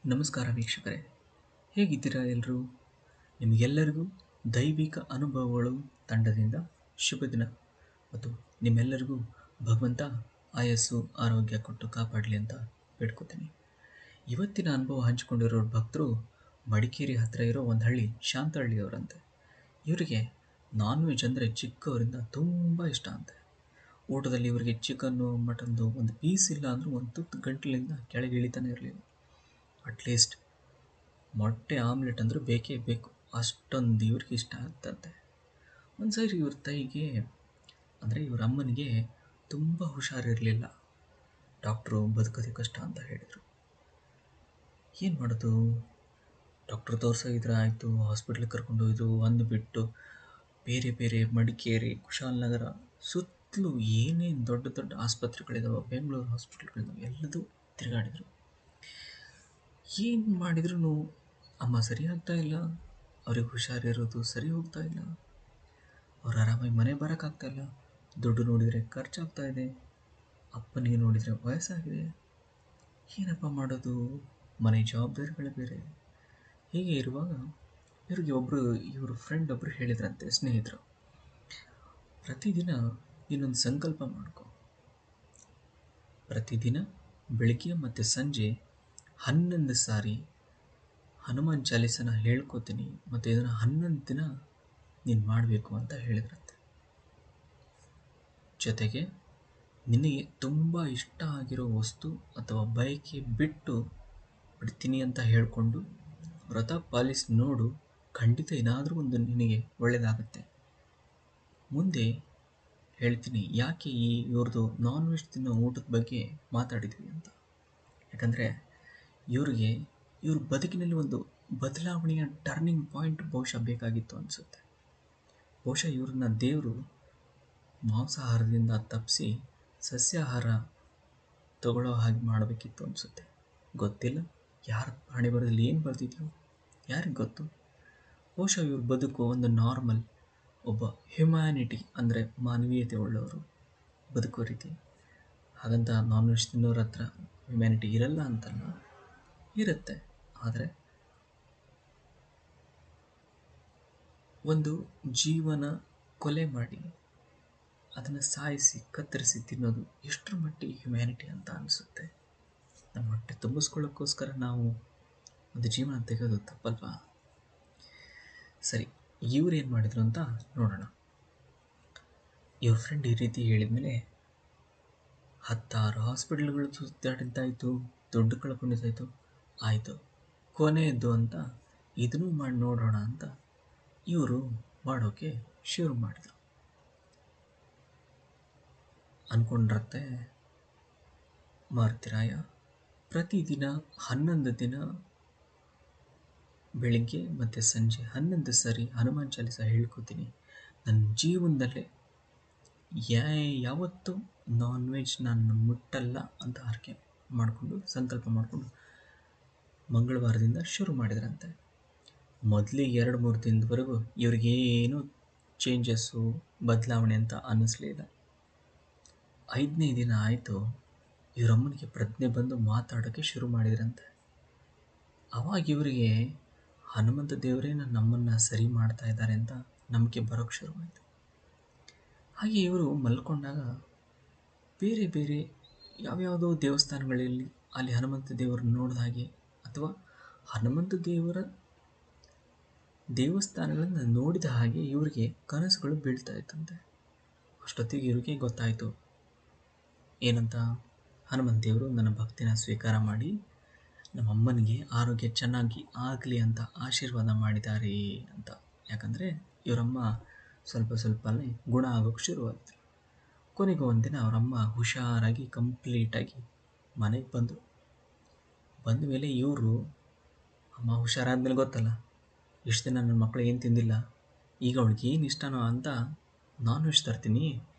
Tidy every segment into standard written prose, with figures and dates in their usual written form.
ನಮಸ್ಕಾರ ವೀಕ್ಷಕರೇ, ಹೇಗಿದ್ದೀರಾ ಎಲ್ಲರೂ? ನಿಮಗೆಲ್ಲರಿಗೂ ದೈವಿಕ ಅನುಭವಗಳು ತಂಡದಿಂದ ಶುಭ ದಿನ ಮತ್ತು ನಿಮ್ಮೆಲ್ಲರಿಗೂ ಭಗವಂತ ಆಯಸ್ಸು ಆರೋಗ್ಯ ಕೊಟ್ಟು ಕಾಪಾಡಲಿ ಅಂತ ಬೇಡ್ಕೊತೀನಿ. ಇವತ್ತಿನ ಅನುಭವ ಹಂಚಿಕೊಂಡಿರೋ ಭಕ್ತರು ಮಡಿಕೇರಿ ಹತ್ತಿರ ಇರೋ ಒಂದು ಹಳ್ಳಿ ಶಾಂತಹಳ್ಳಿಯವರಂತೆ. ಇವರಿಗೆ ನಾನ್ ವೆಜ್ ಅಂದರೆ ಚಿಕ್ಕವರಿಂದ ತುಂಬ ಇಷ್ಟ ಅಂತೆ. ಊಟದಲ್ಲಿ ಇವರಿಗೆ ಚಿಕನ್ನು ಮಟನ್ದು ಒಂದು ಪೀಸ್ ಇಲ್ಲ ಅಂದರೂ ಒಂದು ತುತ್ತು ಗಂಟಲಿಂದ ಕೆಳಗೆ ಇಳಿತಾನೆ ಇರಲಿಲ್ಲ. ಅಟ್ಲೀಸ್ಟ್ ಮೊಟ್ಟೆ ಆಮ್ಲೆಟ್ ಅಂದರೂ ಬೇಕೇ ಬೇಕು, ಅಷ್ಟೊಂದು ಇವ್ರಿಗೆ ಇಷ್ಟ ಆಗ್ತಂತೆ. ಒಂದು ಸಾರಿ ಇವ್ರ ತಾಯಿಗೆ ಅಂದರೆ ಇವ್ರ ಅಮ್ಮನಿಗೆ ತುಂಬ ಹುಷಾರಿರಲಿಲ್ಲ. ಡಾಕ್ಟ್ರು ಬದುಕೋದೇ ಕಷ್ಟ ಅಂತ ಹೇಳಿದರು. ಏನು ಮಾಡೋದು? ಡಾಕ್ಟ್ರು ತೋರಿಸೋಗಿದ್ರೆ ಆಯಿತು, ಹಾಸ್ಪಿಟ್ಲಿಗೆ ಕರ್ಕೊಂಡು ಹೋಯಿತು, ಒಂದು ಬಿಟ್ಟು ಬೇರೆ ಬೇರೆ ಮಡಿಕೇರಿ, ಕುಶಾಲನಗರ ಸುತ್ತಲೂ ಏನೇನು ದೊಡ್ಡ ದೊಡ್ಡ ಆಸ್ಪತ್ರೆಗಳಿದಾವೆ, ಬೆಂಗಳೂರು ಹಾಸ್ಪಿಟ್ಲ್ಗಳಿದಾವೆ, ಎಲ್ಲದೂ ತಿರುಗಾಡಿದರು. ಏನು ಮಾಡಿದ್ರೂ ಅಮ್ಮ ಸರಿ ಆಗ್ತಾ ಇಲ್ಲ, ಅವ್ರಿಗೆ ಹುಷಾರಿರೋದು ಸರಿ ಹೋಗ್ತಾ ಇಲ್ಲ, ಅವ್ರು ಆರಾಮಾಗಿ ಮನೆ ಬರೋಕ್ಕಾಗ್ತಾ ಇಲ್ಲ. ದುಡ್ಡು ನೋಡಿದರೆ ಖರ್ಚಾಗ್ತಾ ಇದೆ, ಅಪ್ಪನಿಗೆ ನೋಡಿದರೆ ವಯಸ್ಸಾಗಿದೆ. ಏನಪ್ಪ ಮಾಡೋದು? ಮನೆ ಜವಾಬ್ದಾರಿಗಳೇ ಬೇರೆ. ಹೀಗೆ ಇರುವಾಗ ಇವ್ರಿಗೆ ಇವ್ರ ಫ್ರೆಂಡ್ ಒಬ್ಬರು ಹೇಳಿದ್ರಂತೆ, ಸ್ನೇಹಿತರು, ಪ್ರತಿದಿನ ಇನ್ನೊಂದು ಸಂಕಲ್ಪ ಮಾಡ್ಕೊ. ಪ್ರತಿದಿನ ಬೆಳಿಗ್ಗೆ ಮತ್ತು ಸಂಜೆ 11 ಸಾರಿ ಹನುಮಾನ್ ಚಾಲೀಸನ ಹೇಳ್ಕೊತೀನಿ ಮತ್ತು ಇದನ್ನು 11 ದಿನ ನೀನು ಮಾಡಬೇಕು ಅಂತ ಹೇಳಿದ್ರಂತೆ. ಜೊತೆಗೆ ನಿನಗೆ ತುಂಬ ಇಷ್ಟ ಆಗಿರೋ ವಸ್ತು ಅಥವಾ ಬಯಕೆ ಬಿಟ್ಟು ಬಿಡ್ತೀನಿ ಅಂತ ಹೇಳಿಕೊಂಡು ವ್ರತ ಪಾಲಿಸಿ ನೋಡು, ಖಂಡಿತ ಏನಾದರೂ ಒಂದು ನಿನಗೆ ಒಳ್ಳೆಯದಾಗುತ್ತೆ. ಮುಂದೆ ಹೇಳ್ತೀನಿ ಯಾಕೆ ಇವ್ರದ್ದು ನಾನ್ ವೆಜ್ ತಿನ್ನೋ ಊಟದ ಬಗ್ಗೆ ಮಾತಾಡಿದ್ವಿ ಅಂತ. ಯಾಕಂದರೆ ಇವ್ರ ಬದುಕಿನಲ್ಲಿ ಒಂದು ಬದಲಾವಣೆಯ ಟರ್ನಿಂಗ್ ಪಾಯಿಂಟ್ ಬಹುಶಃ ಬೇಕಾಗಿತ್ತು ಅನಿಸುತ್ತೆ. ಬಹುಶಃ ಇವ್ರನ್ನ ದೇವರು ಮಾಂಸಾಹಾರದಿಂದ ತಪ್ಪಿಸಿ ಸಸ್ಯಾಹಾರ ತಗೊಳ್ಳೋ ಹಾಗೆ ಮಾಡಬೇಕಿತ್ತು ಅನಿಸುತ್ತೆ. ಗೊತ್ತಿಲ್ಲ, ಯಾರ ಹಣೆ ಬರದಲ್ಲಿ ಏನು ಬರ್ತಿದ್ಯೋ ಯಾರಿಗೆ ಗೊತ್ತು. ಬಹುಶಃ ಇವ್ರ ಬದುಕು ಒಂದು ನಾರ್ಮಲ್, ಒಬ್ಬ ಹ್ಯುಮ್ಯಾನಿಟಿ ಅಂದರೆ ಮಾನವೀಯತೆ ಉಳ್ಳವರು ಬದುಕೋ ರೀತಿ. ಹಾಗಂತ ನಾನ್ ವೆಜ್ ತಿನ್ನೋರ ಹತ್ರ ಹ್ಯುಮ್ಯಾನಿಟಿ ಇರಲ್ಲ ಅಂತಲ್ಲ, ಇರುತ್ತೆ. ಆದರೆ ಒಂದು ಜೀವನ ಕೊಲೆ ಮಾಡಿ ಅದನ್ನು ಸಾಯಿಸಿ ಕತ್ತರಿಸಿ ತಿನ್ನೋದು ಎಷ್ಟರ ಮಟ್ಟಿಗೆ ಹ್ಯುಮ್ಯಾನಿಟಿ ಅಂತ ಅನಿಸುತ್ತೆ. ನಮ್ಮ ಹೊಟ್ಟೆ ತುಂಬಿಸ್ಕೊಳ್ಳೋಕ್ಕೋಸ್ಕರ ನಾವು ಒಂದು ಜೀವನ ತೆಗೆಯೋದು ತಪ್ಪಲ್ವಾ? ಸರಿ, ಇವ್ರು ಏನು ಮಾಡಿದ್ರು ಅಂತ ನೋಡೋಣ. ಇವ್ರ ಫ್ರೆಂಡ್ ಈ ರೀತಿ ಹೇಳಿದ್ಮೇಲೆ 10 ಹಾಸ್ಪಿಟ್ಲ್ಗಳು ಸುತ್ತಾಡಿದ್ದಾಯಿತು, ದುಡ್ಡು ಕಳ್ಕೊಂಡಿದ್ದಾಯಿತು, ಆಯಿತು, ಕೊನೆಯದ್ದು ಅಂತ ಇದನ್ನೂ ಮಾಡಿ ನೋಡೋಣ ಅಂತ ಇವರು ಮಾಡೋಕ್ಕೆ ಶುರು ಮಾಡಿದರು. ಅಂದ್ಕೊಂಡ್ರತ್ತೆ ಮಾರುತಿರಾಯ, ಪ್ರತಿದಿನ 11 ದಿನ ಬೆಳಿಗ್ಗೆ ಮತ್ತು ಸಂಜೆ 11 ಸಾರಿ ಹನುಮಾನ್ ಚಾಲೀಸ ಹೇಳ್ಕೊತೀನಿ. ನನ್ನ ಜೀವನದಲ್ಲೇ ಯಾವತ್ತೂ ನಾನ್ ವೆಜ್ ನಾನು ಮುಟ್ಟಲ್ಲ ಅಂತ ಹರಕೆ ಮಾಡಿಕೊಂಡು ಸಂಕಲ್ಪ ಮಾಡಿಕೊಂಡು ಮಂಗಳವಾರದಿಂದ ಶುರು ಮಾಡಿದ್ರಂತೆ. ಮೊದಲಿಗೆ 2-3 ದಿನದವರೆಗೂ ಇವ್ರಿಗೇನು ಚೇಂಜಸ್ಸು ಬದಲಾವಣೆ ಅಂತ ಅನ್ನಿಸ್ಲಿಲ್ಲ. 5ನೇ ದಿನ ಆಯಿತು, ಇವರಮ್ಮನಿಗೆ ಪ್ರಜ್ಞೆ ಬಂದು ಮಾತಾಡೋಕ್ಕೆ ಶುರು ಮಾಡಿದ್ರಂತೆ. ಆವಾಗ ಇವರಿಗೆ ಹನುಮಂತ ದೇವರೇ ನಮ್ಮನ್ನು ಸರಿ ಮಾಡ್ತಾ ಇದ್ದಾರೆ ಅಂತ ನಂಬಿಕೆ ಬರೋಕ್ಕೆ ಶುರುವಾಯಿತು. ಹಾಗೆ ಇವರು ಮಲ್ಕೊಂಡಾಗ ಬೇರೆ ಬೇರೆ ಯಾವ್ಯಾವುದೋ ದೇವಸ್ಥಾನಗಳಲ್ಲಿ ಅಲ್ಲಿ ಹನುಮಂತ ದೇವರನ್ನು ನೋಡಿದ ಹಾಗೆ ಅಥವಾ ಹನುಮಂತ ದೇವರ ದೇವಸ್ಥಾನಗಳನ್ನು ನೋಡಿದ ಹಾಗೆ ಇವರಿಗೆ ಕನಸುಗಳು ಬೀಳ್ತಾ ಇತ್ತಂತೆ. ಅಷ್ಟೊತ್ತಿಗೆ ಇವರಿಗೆ ಗೊತ್ತಾಯಿತು ಏನಂತ, ಹನುಮಂತ ದೇವರು ನನ್ನ ಭಕ್ತಿನ ಸ್ವೀಕಾರ ಮಾಡಿ ನಮ್ಮ ಅಮ್ಮನಿಗೆ ಆರೋಗ್ಯ ಚೆನ್ನಾಗಿ ಆಗಲಿ ಅಂತ ಆಶೀರ್ವಾದ ಮಾಡಿದ್ದಾರೆ ಅಂತ. ಯಾಕಂದರೆ ಇವರಮ್ಮ ಸ್ವಲ್ಪನೇ ಗುಣ ಆಗೋಕ್ಕೆ ಶುರುವಾಯಿತು. ಕೊನೆಗೆ ಒಂದಿನ ಅವರಮ್ಮ ಹುಷಾರಾಗಿ ಕಂಪ್ಲೀಟಾಗಿ ಮನೆಗೆ ಬಂದ ಮೇಲೆ ಇವರು, ಅಮ್ಮ ಹುಷಾರಾದ್ಮೇಲೆ ಗೊತ್ತಲ್ಲ, ಇಷ್ಟು ದಿನ ನನ್ನ ಮಕ್ಕಳು ಏನು ತಿಂದಿಲ್ಲ, ಈಗ ಅವಳಿಗೆ ಏನು ಇಷ್ಟನೋ ಅಂತ ನಾನ್ ವೆಜ್ ತರ್ತೀನಿ,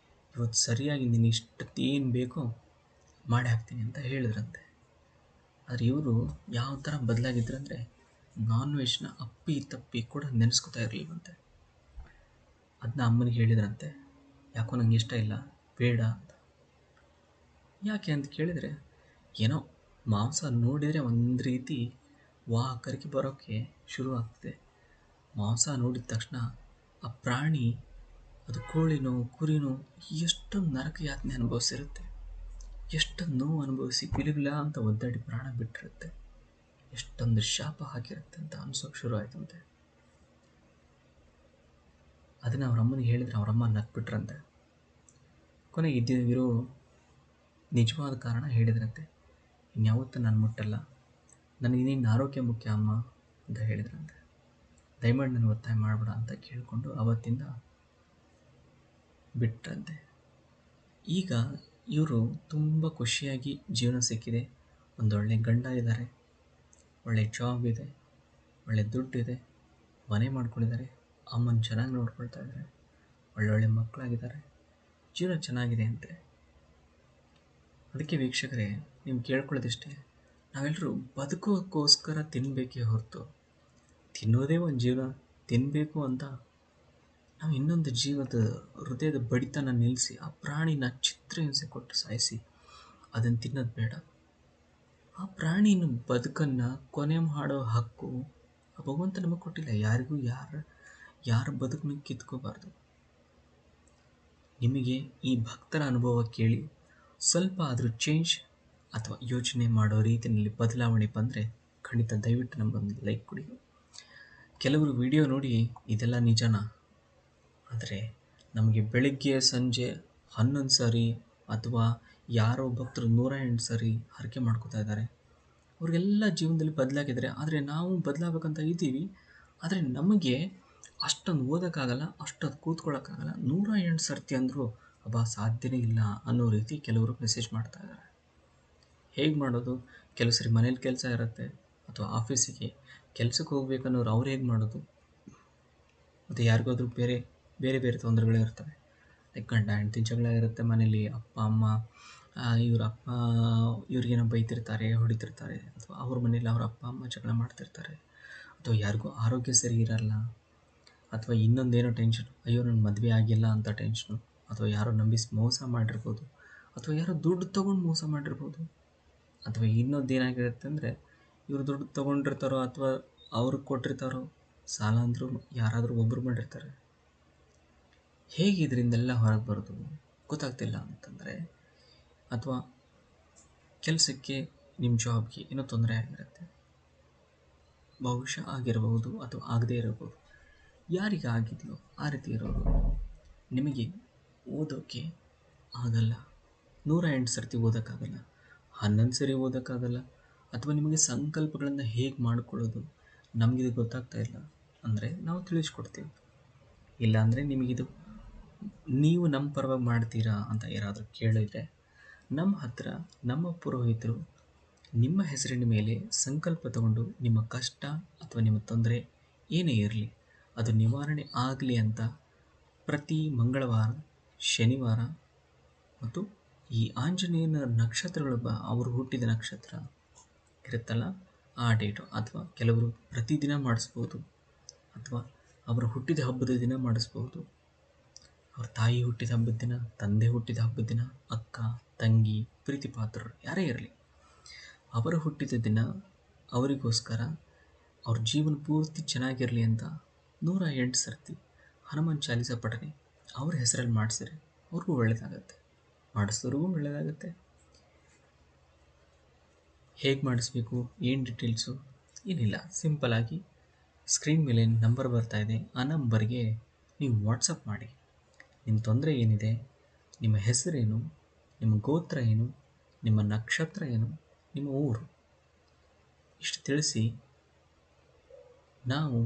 ಇವತ್ತು ಸರಿಯಾಗಿ ನೀನು ಏನು ಬೇಕೋ ಮಾಡಿ ಹಾಕ್ತೀನಿ ಅಂತ ಹೇಳಿದ್ರಂತೆ. ಆದರೆ ಇವರು ಯಾವ ಥರ ಬದಲಾಗಿದ್ರಂದರೆ ನಾನ್ ವೆಜ್ನ ಅಪ್ಪಿ ತಪ್ಪಿ ಕೂಡ ನೆನೆಸ್ಕೊತಾ ಇರಲಿಲ್ಲವಂತೆ. ಅದನ್ನ ಅಮ್ಮನಿಗೆ ಹೇಳಿದ್ರಂತೆ, ಯಾಕೋ ನನಗೆ ಇಷ್ಟ ಇಲ್ಲ, ಬೇಡ ಅಂತ. ಯಾಕೆ ಅಂತ ಕೇಳಿದರೆ, ಏನೋ ಮಾಂಸ ನೋಡಿದರೆ ಒಂದು ರೀತಿ ವಾಕರಿಕೆ ಬರೋಕ್ಕೆ ಶುರುವಾಗ್ತದೆ. ಮಾಂಸ ನೋಡಿದ ತಕ್ಷಣ ಆ ಪ್ರಾಣಿ, ಅದು ಕೋಳಿನೋ ಕುರಿನೋ, ಎಷ್ಟೊಂದು ನರಕ ಯಾತನೆ ಅನುಭವಿಸಿರುತ್ತೆ, ಎಷ್ಟೊಂದು ನೋವು ಅನುಭವಿಸಿ ಗಿಲಿಗಿಲ ಅಂತ ಒದ್ದಾಡಿ ಪ್ರಾಣ ಬಿಟ್ಟಿರುತ್ತೆ, ಎಷ್ಟೊಂದು ಶಾಪ ಹಾಕಿರುತ್ತೆ ಅಂತ ಅನ್ಸೋಕೆ ಶುರು ಆಯ್ತಂತೆ. ಅದನ್ನು ಅವ್ರ ಅಮ್ಮನಿಗೆ ಹೇಳಿದ್ರೆ ಅವರಮ್ಮ ನಕ್ಬಿಟ್ರಂತೆ. ಕೊನೆಗೆ ಇರೋ ನಿಜವಾದ ಕಾರಣ ಹೇಳಿದ್ರಂತೆ. ಇನ್ಯಾವತ್ತೂ ನಾನು ಮುಟ್ಟಲ್ಲ, ನನಗೆ ನಿನ್ನ ಆರೋಗ್ಯ ಮುಖ್ಯ ಅಮ್ಮ ಅಂತ ಹೇಳಿದ್ರಂತೆ. ದಯಮಾಡಿ ನನಗೆ ಒತ್ತಾಯ ಮಾಡಬೇಡ ಅಂತ ಕೇಳಿಕೊಂಡು ಅವತ್ತಿಂದ ಬಿಟ್ರಂತೆ. ಈಗ ಇವರು ತುಂಬ ಖುಷಿಯಾಗಿ ಜೀವನ ಸಿಕ್ಕಿದೆ, ಒಂದೊಳ್ಳೆ ಗಂಡ ಇದ್ದಾರೆ, ಒಳ್ಳೆ ಜಾಬ್ ಇದೆ, ಒಳ್ಳೆ ದುಡ್ಡಿದೆ, ಮನೆ ಮಾಡ್ಕೊಂಡಿದ್ದಾರೆ, ಅಮ್ಮನ ಚೆನ್ನಾಗಿ ನೋಡ್ಕೊಳ್ತಾ ಇದ್ದಾರೆ, ಒಳ್ಳೊಳ್ಳೆ ಮಕ್ಕಳಾಗಿದ್ದಾರೆ, ಜೀವನ ಚೆನ್ನಾಗಿದೆ ಅಂತೆ. ಅದಕ್ಕೆ ವೀಕ್ಷಕರೇ, ನೀವು ಕೇಳ್ಕೊಳ್ಳೋದಿಷ್ಟೇ, ನಾವೆಲ್ಲರೂ ಬದುಕೋಕ್ಕೋಸ್ಕರ ತಿನ್ನಬೇಕೇ ಹೊರತು, ತಿನ್ನೋದೇ ಒಂದು ಜೀವನ, ತಿನ್ನಬೇಕು ಅಂತ ನಾವು ಇನ್ನೊಂದು ಜೀವದ ಹೃದಯದ ಬಡಿತನ ನಿಲ್ಲಿಸಿ ಆ ಪ್ರಾಣಿನ ಚಿತ್ರಹಿಂಸೆ ಕೊಟ್ಟು ಸಾಯಿಸಿ ಅದನ್ನು ತಿನ್ನೋದು ಬೇಡ. ಆ ಪ್ರಾಣಿನ ಬದುಕನ್ನು ಕೊನೆ ಮಾಡೋ ಹಕ್ಕು ಆ ಭಗವಂತ ನಮಗೆ ಕೊಟ್ಟಿಲ್ಲ. ಯಾರಿಗೂ ಯಾರ ಬದುಕನ್ನು ಕಿತ್ಕೋಬಾರ್ದು. ನಿಮಗೆ ಈ ಭಕ್ತರ ಅನುಭವ ಕೇಳಿ ಸ್ವಲ್ಪ ಆದರೂ ಚೇಂಜ್ ಅಥವಾ ಯೋಚನೆ ಮಾಡೋ ರೀತಿಯಲ್ಲಿ ಬದಲಾವಣೆ ಬಂದರೆ ಖಂಡಿತ ದಯವಿಟ್ಟು ನಮಗೊಂದು ಲೈಕ್ ಕೊಡಿ. ಕೆಲವರು ವಿಡಿಯೋ ನೋಡಿ ಇದೆಲ್ಲ ನಿಜನಾ, ಆದರೆ ನಮಗೆ ಬೆಳಗ್ಗೆ ಸಂಜೆ 11 ಸಾರಿ ಅಥವಾ ಯಾರೋ ಭಕ್ತರು 108 ಸಾರಿ ಹರಕೆ ಮಾಡ್ಕೋತಾ ಇದ್ದಾರೆ. ಅವ್ರಿಗೆಲ್ಲ ಜೀವನದಲ್ಲಿ ಬದಲಾಗಿದ್ದಾರೆ, ಆದರೆ ನಾವು ಬದಲಾಗಬೇಕಂತ ಇದ್ದೀವಿ. ಆದರೆ ನಮಗೆ ಅಷ್ಟೊಂದು ಓದೋಕ್ಕಾಗಲ್ಲ, ಅಷ್ಟೊಂದು ಕೂತ್ಕೊಳ್ಳೋಕ್ಕಾಗಲ್ಲ. 108 ಸರ್ತಿ ಅಂದರೂ ಅಬ್ಬಾ ಸಾಧ್ಯನೇ ಇಲ್ಲ ಅನ್ನೋ ರೀತಿ ಕೆಲವರು ಮೆಸೇಜ್ ಮಾಡ್ತಾ ಇದ್ದಾರೆ. ಹೇಗೆ ಮಾಡೋದು? ಕೆಲವು ಸರಿ ಮನೇಲಿ ಕೆಲಸ ಇರುತ್ತೆ ಅಥವಾ ಆಫೀಸಿಗೆ ಕೆಲಸಕ್ಕೆ ಹೋಗ್ಬೇಕನ್ನೋರು ಅವ್ರು ಹೇಗೆ ಮಾಡೋದು? ಮತ್ತು ಯಾರಿಗಾದ್ರೂ ಬೇರೆ ಬೇರೆ ಬೇರೆ ತೊಂದರೆಗಳೇ ಇರ್ತವೆ. ಲೈಕ್ ಗಂಡ ಹೆಂಡತಿ ಜಗಳ ಇರುತ್ತೆ ಮನೇಲಿ, ಅಪ್ಪ ಅಮ್ಮ ಇವ್ರಿಗೇನೋ ಬೈತಿರ್ತಾರೆ, ಹೊಡಿತಿರ್ತಾರೆ, ಅಥವಾ ಅವ್ರ ಮನೇಲಿ ಅವ್ರ ಅಪ್ಪ ಅಮ್ಮ ಜಗಳ ಮಾಡ್ತಿರ್ತಾರೆ, ಅಥವಾ ಯಾರಿಗೂ ಆರೋಗ್ಯ ಸರಿ ಇರಲ್ಲ, ಅಥವಾ ಇನ್ನೊಂದೇನೋ ಟೆನ್ಷನ್, ಅಯ್ಯೋ ನನ್ನ ಮದುವೆ ಆಗಿಲ್ಲ ಅಂತ ಟೆನ್ಷನು, ಅಥವಾ ಯಾರೋ ನಂಬಿಸಿ ಮೋಸ ಮಾಡಿರ್ಬೋದು, ಅಥವಾ ಯಾರೋ ದುಡ್ಡು ತೊಗೊಂಡು ಮೋಸ ಮಾಡಿರ್ಬೋದು, ಅಥವಾ ಇನ್ನೊಂದೇನಾಗಿರುತ್ತೆ ಅಂದರೆ ಇವರು ದುಡ್ಡು ತೊಗೊಂಡಿರ್ತಾರೋ ಅಥವಾ ಅವ್ರಿಗೆ ಕೊಟ್ಟಿರ್ತಾರೋ, ಸಾಲ ಅಂದರೂ ಯಾರಾದರೂ ಒಬ್ಬರು ಮಾಡಿರ್ತಾರೆ. ಹೇಗೆ ಇದರಿಂದೆಲ್ಲ ಹೊರಗೆ ಬರೋದು ಗೊತ್ತಾಗ್ತಿಲ್ಲ ಅಂತಂದರೆ, ಅಥವಾ ಕೆಲಸಕ್ಕೆ ನಿಮ್ಮ ಜಾಬ್ಗೆ ಏನೋ ತೊಂದರೆ ಆಗಿರುತ್ತೆ, ಬಹುಶಃ ಆಗಿರಬಹುದು ಅಥವಾ ಆಗದೇ ಇರಬಹುದು. ಯಾರಿಗಾಗಿದೆಯೋ ಆ ರೀತಿ ಇರೋರು ನಿಮಗೆ ಓದೋಕ್ಕೆ ಆಗಲ್ಲ, 108 ಸರ್ತಿ ಓದೋಕ್ಕಾಗಲ್ಲ, 11 ಸರಿ ಓದೋಕ್ಕಾಗಲ್ಲ, ಅಥವಾ ನಿಮಗೆ ಸಂಕಲ್ಪಗಳನ್ನು ಹೇಗೆ ಮಾಡಿಕೊಳ್ಳೋದು ನಮಗಿದು ಗೊತ್ತಾಗ್ತಾ ಇಲ್ಲ ಅಂದರೆ ನಾವು ತಿಳಿಸ್ಕೊಡ್ತೀವಿ. ಇಲ್ಲಾಂದರೆ ನಿಮಗಿದು ನೀವು ನಮ್ಮ ಪರವಾಗಿ ಮಾಡ್ತೀರಾ ಅಂತ ಯಾರಾದರೂ ಕೇಳಿದರೆ ನಮ್ಮ ಹತ್ರ ನಮ್ಮ ಪುರೋಹಿತರು ನಿಮ್ಮ ಹೆಸರಿನ ಮೇಲೆ ಸಂಕಲ್ಪ ತಗೊಂಡು ನಿಮ್ಮ ಕಷ್ಟ ಅಥವಾ ನಿಮ್ಮ ತೊಂದರೆ ಏನೇ ಇರಲಿ ಅದು ನಿವಾರಣೆ ಆಗಲಿ ಅಂತ ಪ್ರತಿ ಮಂಗಳವಾರ, ಶನಿವಾರ ಮತ್ತು ಈ ಆಂಜನೇಯನ ನಕ್ಷತ್ರಗಳು ಅವರು ಹುಟ್ಟಿದ ನಕ್ಷತ್ರ ಇರುತ್ತಲ್ಲ ಆ ಡೇಟು, ಅಥವಾ ಕೆಲವರು ಪ್ರತಿದಿನ ಮಾಡಿಸ್ಬೋದು, ಅಥವಾ ಅವರ ಹುಟ್ಟಿದ ಹಬ್ಬದ ದಿನ ಮಾಡಿಸ್ಬೋದು. ಅವ್ರ ತಾಯಿ ಹುಟ್ಟಿದ ಹಬ್ಬದ ದಿನ, ತಂದೆ ಹುಟ್ಟಿದ ಹಬ್ಬದ ದಿನ, ಅಕ್ಕ ತಂಗಿ ಪ್ರೀತಿ ಪಾತ್ರರು ಯಾರೇ ಇರಲಿ, ಅವರ ಹುಟ್ಟಿದ ದಿನ ಅವರಿಗೋಸ್ಕರ ಅವ್ರ ಜೀವನ ಪೂರ್ತಿ ಚೆನ್ನಾಗಿರಲಿ ಅಂತ 108 ಸರ್ತಿ ಹನುಮಾನ್ ಚಾಲೀಸ ಪಠನೆ ಅವ್ರ ಹೆಸರಲ್ಲಿ ಮಾಡಿಸಿದ್ರೆ ಅವ್ರಿಗೂ ಒಳ್ಳೆಯದಾಗತ್ತೆ, ಮಾಡಿಸೋರಿಗೂ ಒಳ್ಳೆಯದಾಗತ್ತೆ. ಹೇಗೆ ಮಾಡಿಸ್ಬೇಕು, ಏನು ಡೀಟೇಲ್ಸು ಏನಿಲ್ಲ, ಸಿಂಪಲಾಗಿ ಸ್ಕ್ರೀನ್ ಮೇಲೆ ನಂಬರ್ ಬರ್ತಾ ಇದೆ, ಆ ನಂಬರ್ಗೆ ನೀವು ವಾಟ್ಸಪ್ ಮಾಡಿ. ನಿಮ್ಮ ತೊಂದರೆ ಏನಿದೆ, ನಿಮ್ಮ ಹೆಸರೇನು, ನಿಮ್ಮ ಗೋತ್ರ ಏನು, ನಿಮ್ಮ ನಕ್ಷತ್ರ ಏನು, ನಿಮ್ಮ ಊರು, ಇಷ್ಟು ತಿಳಿಸಿ ನಾವು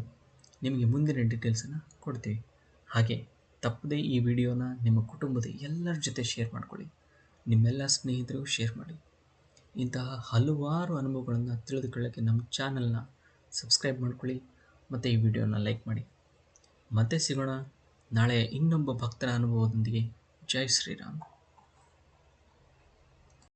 ನಿಮಗೆ ಮುಂದಿನ ಡೀಟೇಲ್ಸನ್ನು ಕೊಡ್ತೀವಿ. ಹಾಗೆ ತಪ್ಪದೇ ಈ ವಿಡಿಯೋನ ನಿಮ್ಮ ಕುಟುಂಬದ ಎಲ್ಲರ ಜೊತೆ ಶೇರ್ ಮಾಡ್ಕೊಳ್ಳಿ, ನಿಮ್ಮೆಲ್ಲ ಸ್ನೇಹಿತರಿಗೂ ಶೇರ್ ಮಾಡಿ. ಇಂತಹ ಹಲವಾರು ಅನುಭವಗಳನ್ನು ತಿಳಿದುಕೊಳ್ಳೋಕ್ಕೆ ನಮ್ಮ ಚಾನಲ್ನ ಸಬ್ಸ್ಕ್ರೈಬ್ ಮಾಡ್ಕೊಳ್ಳಿ ಮತ್ತು ಈ ವಿಡಿಯೋನ ಲೈಕ್ ಮಾಡಿ. ಮತ್ತೆ ಸಿಗೋಣ ನಾಳೆ ಇನ್ನೊಬ್ಬ ಭಕ್ತರ ಅನುಭವದೊಂದಿಗೆ. ಜೈ ಶ್ರೀರಾಮ್.